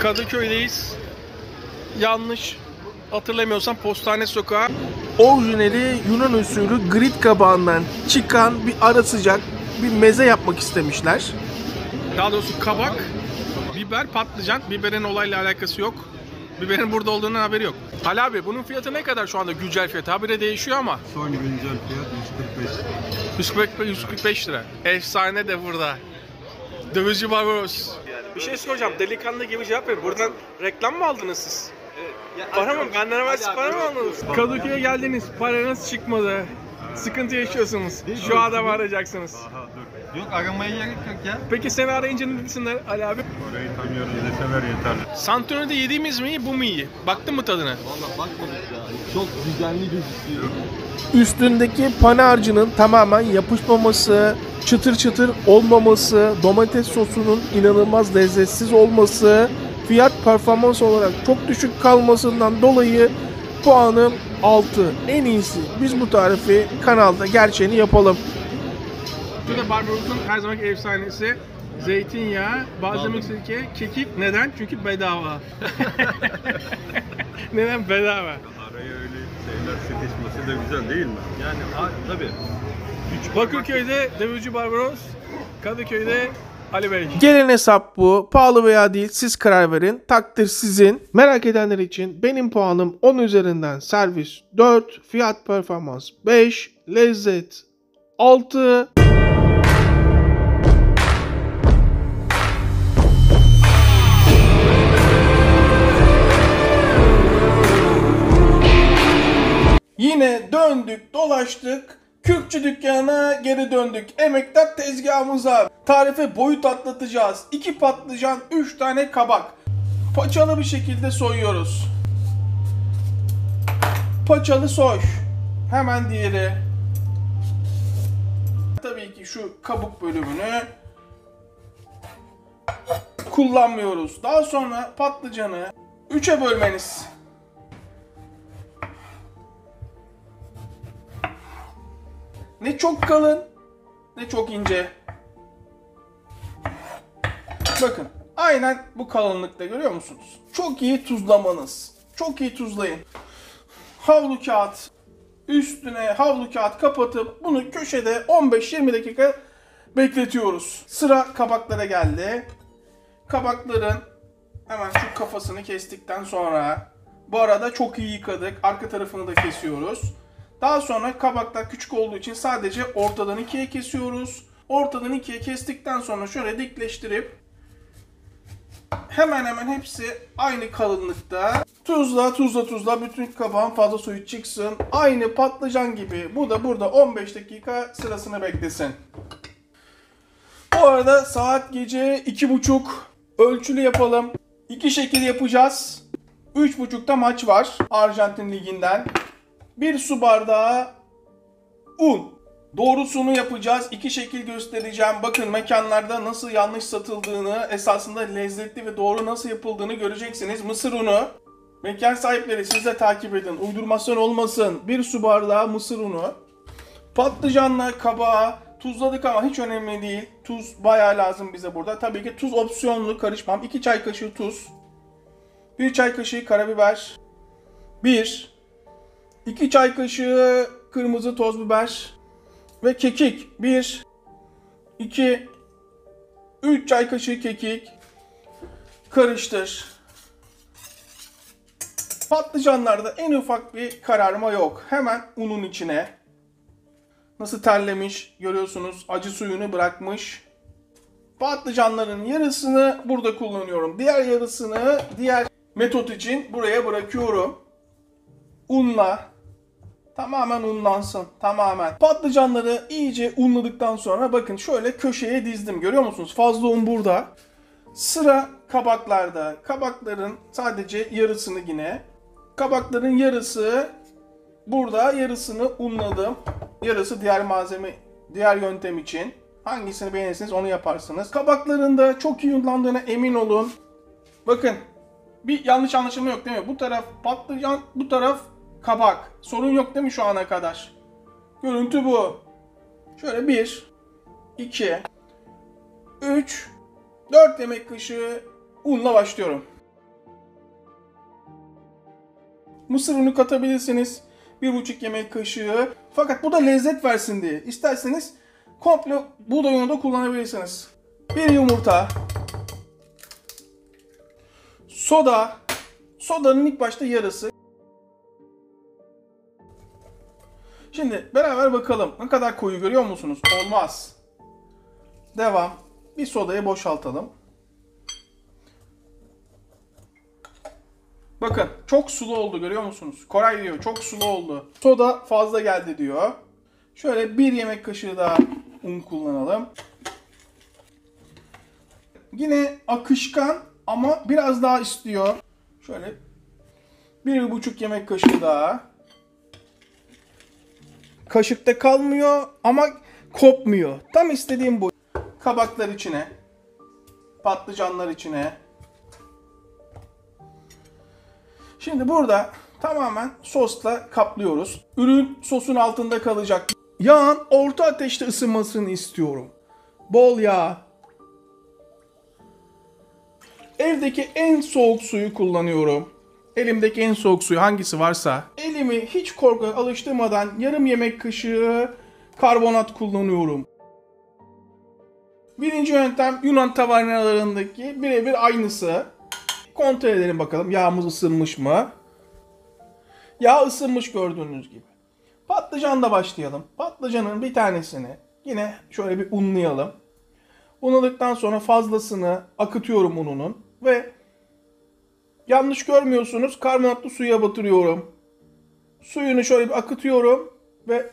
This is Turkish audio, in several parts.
Kadıköy'deyiz. Yanlış hatırlamıyorsam Postane Sokağı. Orijinali Yunan usulü grit kabağından çıkan bir ara sıcak bir meze yapmak istemişler. Daha doğrusu kabak, biber, patlıcan. Biberin olayla alakası yok. Biberin burada olduğundan haberi yok. Ali abi bunun fiyatı ne kadar şu anda güncel fiyatı? Habire değişiyor ama. Son güncel fiyat 145 lira. 145 lira. Efsane de burada. Dövizci Barbaros. Bir şey soracağım. Delikanlı gibi cevap verin. Buradan reklam mı aldınız siz? Para mı? Benden hemen para mı aldınız? Kadıköy'e geldiniz. Paranız çıkmadı. Sıkıntı yaşıyorsunuz. Şu adamı arayacaksınız. Aha dur. Yok aramaya gerek yok ya. Peki seni arayınca ne desinler Ali abi? Orayı tanıyoruz deseler yeterli. Santoni'de yediğimiz mi iyi, bu mu iyi? Baktın mı tadına? Valla bakmadık ya. Çok düzenli gözüküyor. Üstündeki pane harcının tamamen yapışmaması, çıtır çıtır olmaması, domates sosunun inanılmaz lezzetsiz olması, fiyat performans olarak çok düşük kalmasından dolayı puanım 6. En iyisi. Biz bu tarifi kanalda gerçeğini yapalım. Bu da Barbaros'un her zamanki efsanesi. Zeytinyağı, balzamik sirke, kekik. Neden? Çünkü bedava. Neden bedava? Araya öyle şeyler sıkışması da güzel değil mi? Yani tabii. Bakırköy'de Dövizci Barbaros, Kadıköy'de Ali Bey. Gelin hesap bu. Pahalı veya değil siz karar verin. Takdir sizin. Merak edenler için benim puanım 10 üzerinden servis 4, fiyat performans 5, lezzet 6. Yine döndük dolaştık. Kürkçü dükkanına geri döndük. Emektar tezgahımıza. Tarife boyut atlatacağız. 2 patlıcan, 3 tane kabak. Paçalı bir şekilde soyuyoruz. Paçalı soy. Hemen diğeri. Tabii ki şu kabuk bölümünü kullanmıyoruz. Daha sonra patlıcanı 3'e bölmeniz. Ne çok kalın, ne çok ince. Bakın, aynen bu kalınlıkta görüyor musunuz? Çok iyi tuzlamanız. Çok iyi tuzlayın. Havlu kağıt, üstüne havlu kağıt kapatıp bunu köşede 15-20 dakika bekletiyoruz. Sıra kabaklara geldi. Kabakların hemen şu kafasını kestikten sonra, bu arada çok iyi yıkadık. Arka tarafını da kesiyoruz. Daha sonra kabaklar küçük olduğu için sadece ortadan ikiye kesiyoruz. Ortadan ikiye kestikten sonra şöyle dikleştirip hemen hemen hepsi aynı kalınlıkta. Tuzla bütün kabağın fazla suyu çıksın. Aynı patlıcan gibi. Bu da burada 15 dakika sırasını beklesin. Bu arada saat gece 2.30. Ölçülü yapalım. 2 şekil yapacağız. 3.30'da maç var Arjantin Ligi'nden. 1 su bardağı un. Doğrusunu yapacağız. 2 şekil göstereceğim. Bakın mekanlarda nasıl yanlış satıldığını, esasında lezzetli ve doğru nasıl yapıldığını göreceksiniz. Mısır unu. Mekan sahipleri siz de takip edin. Uydurmasyon olmasın. 1 su bardağı mısır unu. Patlıcanla kabağı tuzladık ama hiç önemli değil. Tuz bayağı lazım bize burada. Tabii ki tuz opsiyonlu, karışmam. 2 çay kaşığı tuz. 1 çay kaşığı karabiber. 2 çay kaşığı kırmızı toz biber ve kekik. 1, 2, 3 çay kaşığı kekik. Karıştır. Patlıcanlarda en ufak bir kararma yok. Hemen unun içine. Nasıl terlemiş görüyorsunuz. Acı suyunu bırakmış. Patlıcanların yarısını burada kullanıyorum. Diğer yarısını diğer metot için buraya bırakıyorum. Unla. Tamamen unlansın. Tamamen. Patlıcanları iyice unladıktan sonra bakın şöyle köşeye dizdim. Görüyor musunuz? Fazla un burada. Sıra kabaklarda. Kabakların sadece yarısını yine. Kabakların yarısı burada. Yarısını unladım. Yarısı diğer malzeme, diğer yöntem için. Hangisini beğenirseniz onu yaparsınız. Kabakların da çok iyi unlandığına emin olun. Bakın. Bir yanlış anlaşılma yok değil mi? Bu taraf patlıcan, bu taraf kabak. Sorun yok değil mi şu ana kadar? Görüntü bu. Şöyle 1, 2, 3, 4 yemek kaşığı unla başlıyorum. Mısır unu katabilirsiniz. 1,5 yemek kaşığı. Fakat bu da lezzet versin diye. İsterseniz komple buğday unu da kullanabilirsiniz. 1 yumurta. Soda. Sodanın ilk başta yarısı. Şimdi beraber bakalım. Ne kadar koyu görüyor musunuz? Olmaz. Devam. Bir sodayı boşaltalım. Bakın çok sulu oldu görüyor musunuz? Koray diyor çok sulu oldu. Soda fazla geldi diyor. Şöyle 1 yemek kaşığı daha un kullanalım. Yine akışkan ama biraz daha istiyor. Şöyle 1,5 yemek kaşığı daha. Kaşıkta kalmıyor ama kopmuyor. Tam istediğim bu. Kabaklar içine. Patlıcanlar içine. Şimdi burada tamamen sosla kaplıyoruz. Ürün sosun altında kalacak. Yağın orta ateşte ısınmasını istiyorum. Bol yağ. Evdeki en soğuk suyu kullanıyorum. Elimdeki en soğuk suyu hangisi varsa. Elimi hiç korkuya alıştırmadan yarım yemek kaşığı karbonat kullanıyorum. Birinci yöntem Yunan tavernalarındaki birebir aynısı. Kontrol edelim bakalım yağımız ısınmış mı? Yağ ısınmış gördüğünüz gibi. Patlıcanla başlayalım. Patlıcanın bir tanesini yine şöyle bir unlayalım. Unladıktan sonra fazlasını akıtıyorum ununun ve yanlış görmüyorsunuz karbonatlı suya batırıyorum. Suyunu şöyle bir akıtıyorum ve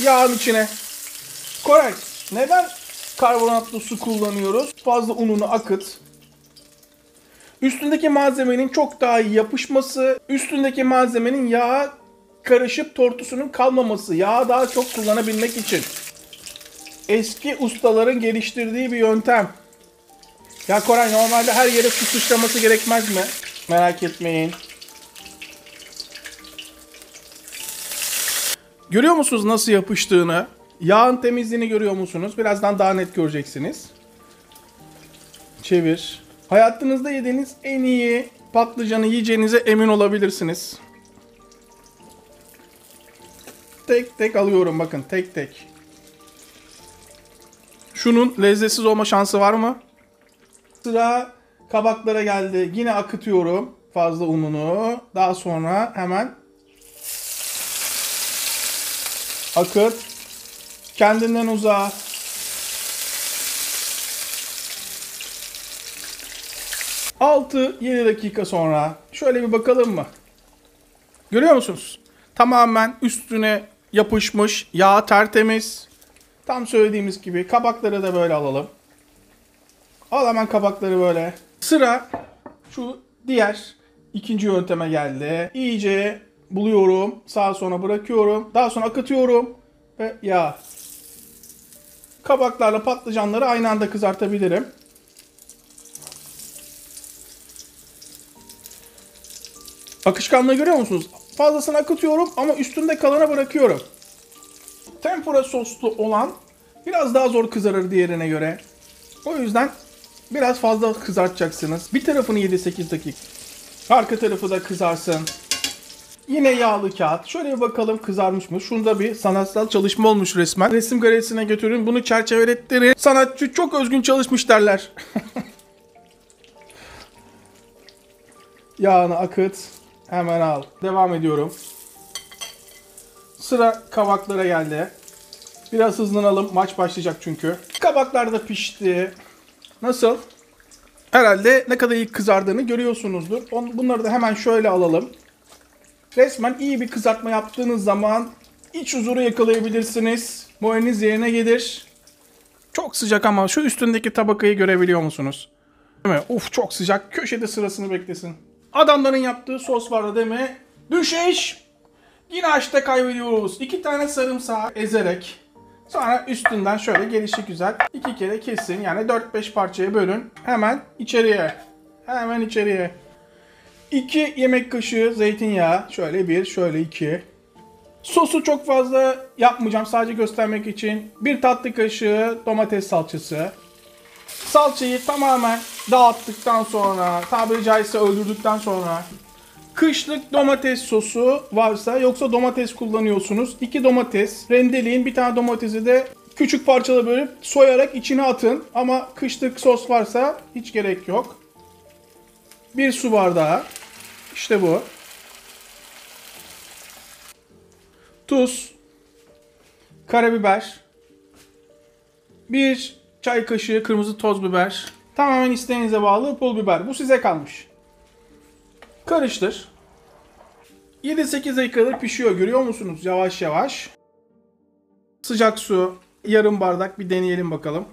yağın içine. Koray, neden karbonatlı su kullanıyoruz? Fazla ununu akıt. Üstündeki malzemenin çok daha iyi yapışması, üstündeki malzemenin yağa karışıp tortusunun kalmaması, yağı daha çok kullanabilmek için. Eski ustaların geliştirdiği bir yöntem. Ya Koray normalde her yere su sıçraması gerekmez mi? Merak etmeyin. Görüyor musunuz nasıl yapıştığını? Yağın temizliğini görüyor musunuz? Birazdan daha net göreceksiniz. Çevir. Hayatınızda yediğiniz en iyi patlıcanı yiyeceğinize emin olabilirsiniz. Tek tek alıyorum bakın tek tek. Şunun lezzetsiz olma şansı var mı? Sıra kabaklara geldi. Yine akıtıyorum fazla ununu. Daha sonra hemen akıt. Kendinden uzağa. ...6-7 dakika sonra şöyle bir bakalım mı? Görüyor musunuz? Tamamen üstüne yapışmış, yağ tertemiz. Tam söylediğimiz gibi kabakları da böyle alalım. Al hemen kabakları böyle. Sıra şu diğer ikinci yönteme geldi. İyice buluyorum, sağa sola bırakıyorum, daha sonra akıtıyorum ve yağ. Kabaklarla patlıcanları aynı anda kızartabilirim. Akışkanlığı görüyor musunuz? Fazlasını akıtıyorum ama üstünde kalana bırakıyorum. Tempura soslu olan biraz daha zor kızarır diğerine göre. O yüzden biraz fazla kızartacaksınız. Bir tarafını 7-8 dakika. Arka tarafı da kızarsın. Yine yağlı kağıt. Şöyle bir bakalım kızarmış mı? Şunda bir sanatsal çalışma olmuş resmen. Resim galerisine götürün. Bunu çerçevelettirin. Sanatçı çok özgün çalışmış derler. Yağını akıt. Hemen al. Devam ediyorum. Sıra kabaklara geldi. Biraz hızlanalım. Maç başlayacak çünkü. Kabaklar da pişti. Nasıl? Herhalde ne kadar iyi kızardığını görüyorsunuzdur. Bunları da hemen şöyle alalım. Resmen iyi bir kızartma yaptığınız zaman iç huzuru yakalayabilirsiniz. Moraliniz yerine gelir. Çok sıcak ama şu üstündeki tabakayı görebiliyor musunuz? Değil mi? Uf çok sıcak. Köşede sırasını beklesin. Adamların yaptığı sos vardı değil mi? Düşeş. Yine açta kaybediyoruz. 2 tane sarımsağı ezerek. Sonra üstünden şöyle gelişigüzel 2 kere kesin. Yani 4-5 parçaya bölün. Hemen içeriye. Hemen içeriye. 2 yemek kaşığı zeytinyağı. Şöyle 1, şöyle 2. Sosu çok fazla yapmayacağım. Sadece göstermek için. 1 tatlı kaşığı domates salçası. Salçayı tamamen dağıttıktan sonra, tabiri caizse öldürdükten sonra Kışlık domates sosu varsa, yoksa domates kullanıyorsunuz. 2 domates rendeleyin. Bir tane domatesi de küçük parçalara bölüp soyarak içine atın. Ama kışlık sos varsa hiç gerek yok. 1 su bardağı. İşte bu. Tuz. Karabiber. 1 çay kaşığı kırmızı toz biber. Tamamen isteğinize bağlı pul biber. Bu size kalmış. Karıştır. 7-8 dakikadır pişiyor, görüyor musunuz? Yavaş yavaş. Sıcak su. Yarım bardak, bir deneyelim bakalım.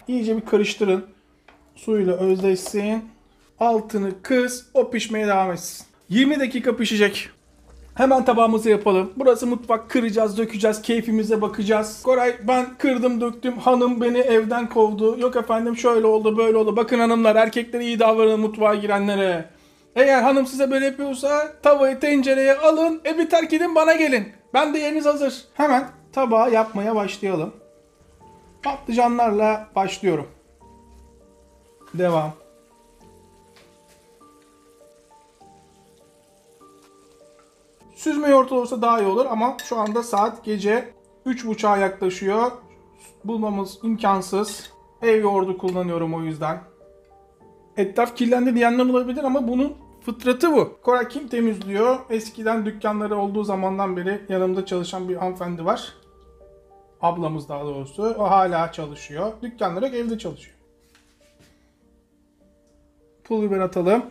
İyice bir karıştırın. Suyla özleşsin. Altını kıs. O pişmeye devam etsin. 20 dakika pişecek. Hemen tabağımızı yapalım. Burası mutfak. Kıracağız, dökeceğiz, keyfimize bakacağız. Koray, ben kırdım döktüm, hanım beni evden kovdu. Yok efendim şöyle oldu böyle oldu. Bakın hanımlar, erkeklere iyi davranın mutfağa girenlere. Eğer hanım size böyle yapıyorsa tavayı tencereye alın, evi terk edin, bana gelin. Ben de yeriniz hazır. Hemen tabağı yapmaya başlayalım. Patlıcanlarla başlıyorum. Devam. Süzme yoğurt olursa daha iyi olur ama şu anda saat gece 3.30'a yaklaşıyor. Bulmamız imkansız. Ev yoğurdu kullanıyorum o yüzden. Etraf kirlendi diyenler olabilir ama bunun fıtratı bu. Koray kim temizliyor? Eskiden dükkanları olduğu zamandan beri yanımda çalışan bir hanımefendi var. Ablamız daha doğrusu. O hala çalışıyor. Dükkanları yok, evde çalışıyor. Pul biber atalım.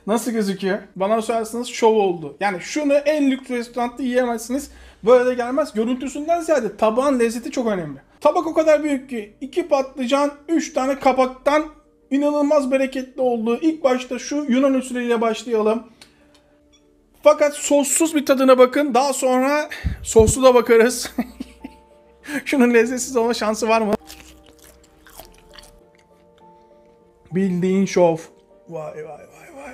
Nasıl gözüküyor? Bana sorarsanız şov oldu. Yani şunu en lüks restoranda yiyemezsiniz. Böyle de gelmez. Görüntüsünden ziyade tabağın lezzeti çok önemli. Tabak o kadar büyük ki 2 patlıcan, 3 tane kabaktan inanılmaz bereketli oldu. İlk başta şu Yunan usulüyle başlayalım. Fakat sossuz bir tadına bakın. Daha sonra soslu da bakarız. Şunun lezzetsiz olma şansı var mı? Bildiğin şov. Vay vay vay vay vay.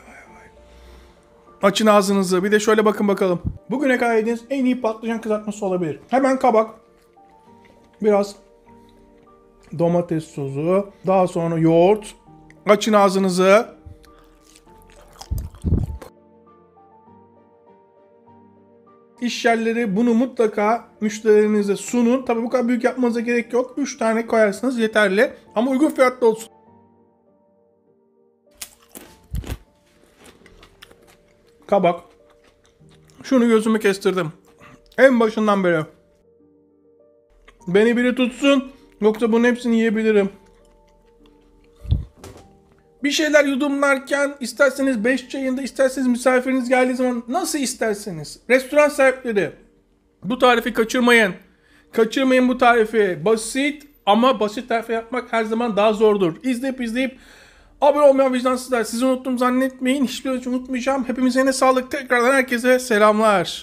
Açın ağzınızı. Bir de şöyle bakın bakalım. Bugüne kadar yediğiniz en iyi patlıcan kızartması olabilir. Hemen kabak. Biraz domates sosu. Daha sonra yoğurt. Açın ağzınızı. İş yerleri bunu mutlaka müşterilerinize sunun. Tabii bu kadar büyük yapmanıza gerek yok. 3 tane koyarsınız yeterli. Ama uygun fiyatlı olsun. Kabak. Şunu gözümü kestirdim. En başından beri. Beni biri tutsun. Yoksa bunun hepsini yiyebilirim. Bir şeyler yudumlarken isterseniz 5 çayında, isterseniz misafiriniz geldiği zaman nasıl isterseniz. Restoran sahipleri, bu tarifi kaçırmayın. Kaçırmayın bu tarifi. Basit ama basit tarifi yapmak her zaman daha zordur. İzleyip abone olmayan vicdansızlar. Sizi unuttum zannetmeyin. Hiçbir şey unutmayacağım. Hepimize yine sağlık. Tekrardan herkese selamlar.